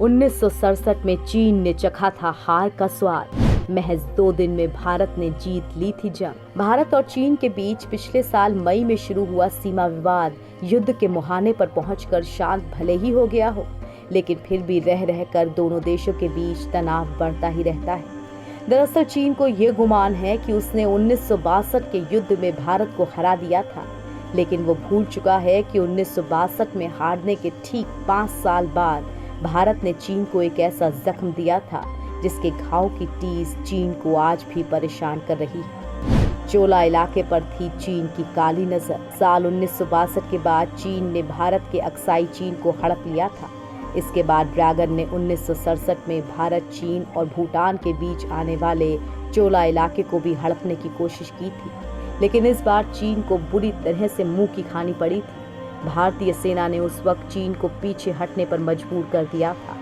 1967 में चीन ने चखा था हार का स्वाद। महज 2 दिन में भारत ने जीत ली थी जंग। भारत और चीन के बीच पिछले साल मई में शुरू हुआ सीमा विवाद युद्ध के मुहाने पर पहुंचकर शांत भले ही हो गया हो, लेकिन फिर भी रह रहकर दोनों देशों के बीच तनाव बढ़ता ही रहता है। दरअसल चीन को ये गुमान है कि उसने 1962 के युद्ध में भारत को हरा दिया था, लेकिन वो भूल चुका है कि 1962 में हारने के ठीक 5 साल बाद भारत ने चीन को एक ऐसा जख्म दिया था जिसके घाव की टीस चीन को आज भी परेशान कर रही है। चोला इलाके पर थी चीन की काली नजर। साल 1962 के बाद चीन ने भारत के अक्साई चीन को हड़प लिया था। इसके बाद ड्रैगन ने 1967 में भारत, चीन और भूटान के बीच आने वाले चोला इलाके को भी हड़पने की कोशिश की थी, लेकिन इस बार चीन को बुरी तरह से मुंह की खानी पड़ी थी। भारतीय सेना ने उस वक्त चीन को पीछे हटने पर मजबूर कर दिया था।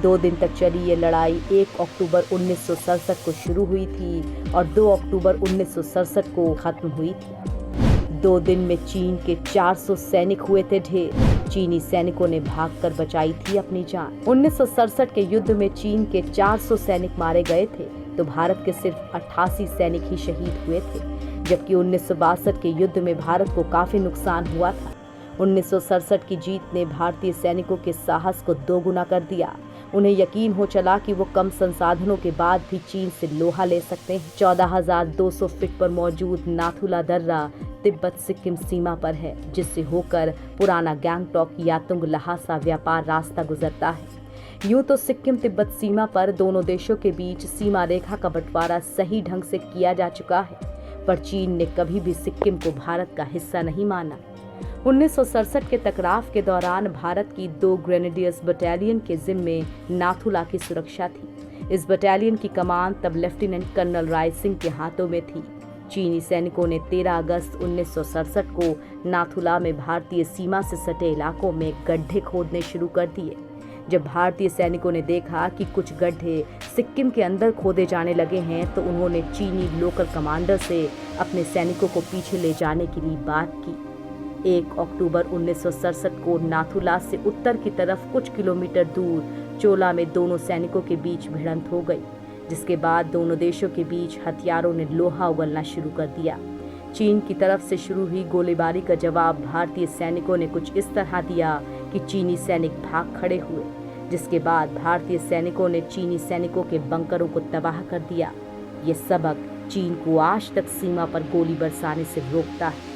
2 दिन तक चली ये लड़ाई 1 अक्टूबर 1967 को शुरू हुई थी और 2 अक्टूबर 1967 को खत्म हुई थी। 2 दिन में चीन के 400 सैनिक हुए थे ढेर। चीनी सैनिकों ने भागकर बचाई थी अपनी जान। 1967 के युद्ध में चीन के 400 सैनिक मारे गए थे तो भारत के सिर्फ 88 सैनिक ही शहीद हुए थे, जबकि 1962 के युद्ध में भारत को काफी नुकसान हुआ था। 1967 की जीत ने भारतीय सैनिकों के साहस को दोगुना कर दिया। उन्हें यकीन हो चला कि वो कम संसाधनों के बाद भी चीन से लोहा ले सकते हैं। 14,200 फीट पर मौजूद नाथुला दर्रा तिब्बत सिक्किम सीमा पर है, जिससे होकर पुराना गैंगटॉक यातुंग लहासा व्यापार रास्ता गुजरता है। यूं तो सिक्किम तिब्बत सीमा पर दोनों देशों के बीच सीमा रेखा का बंटवारा सही ढंग से किया जा चुका है, पर चीन ने कभी भी सिक्किम को भारत का हिस्सा नहीं माना। 1967 के टकराव के दौरान भारत की 2 ग्रेनेडियर्स बटालियन के जिम्मे नाथुला की सुरक्षा थी। इस बटालियन की कमान तब लेफ्टिनेंट कर्नल राय सिंह के हाथों में थी। चीनी सैनिकों ने 13 अगस्त 1967 को नाथुला में भारतीय सीमा से सटे इलाकों में गड्ढे खोदने शुरू कर दिए। जब भारतीय सैनिकों ने देखा कि कुछ गड्ढे सिक्किम के अंदर खोदे जाने लगे हैं, तो उन्होंने चीनी लोकल कमांडर से अपने सैनिकों को पीछे ले जाने के लिए बात की। 1 अक्टूबर 1967 को नाथुला से उत्तर की तरफ कुछ किलोमीटर दूर चोला में दोनों सैनिकों के बीच भिड़ंत हो गई, जिसके बाद दोनों देशों के बीच हथियारों ने लोहा उगलना शुरू कर दिया। चीन की तरफ से शुरू हुई गोलीबारी का जवाब भारतीय सैनिकों ने कुछ इस तरह दिया कि चीनी सैनिक भाग खड़े हुए, जिसके बाद भारतीय सैनिकों ने चीनी सैनिकों के बंकरों को तबाह कर दिया। ये सबक चीन को आज तक सीमा पर गोली बरसाने से रोकता है।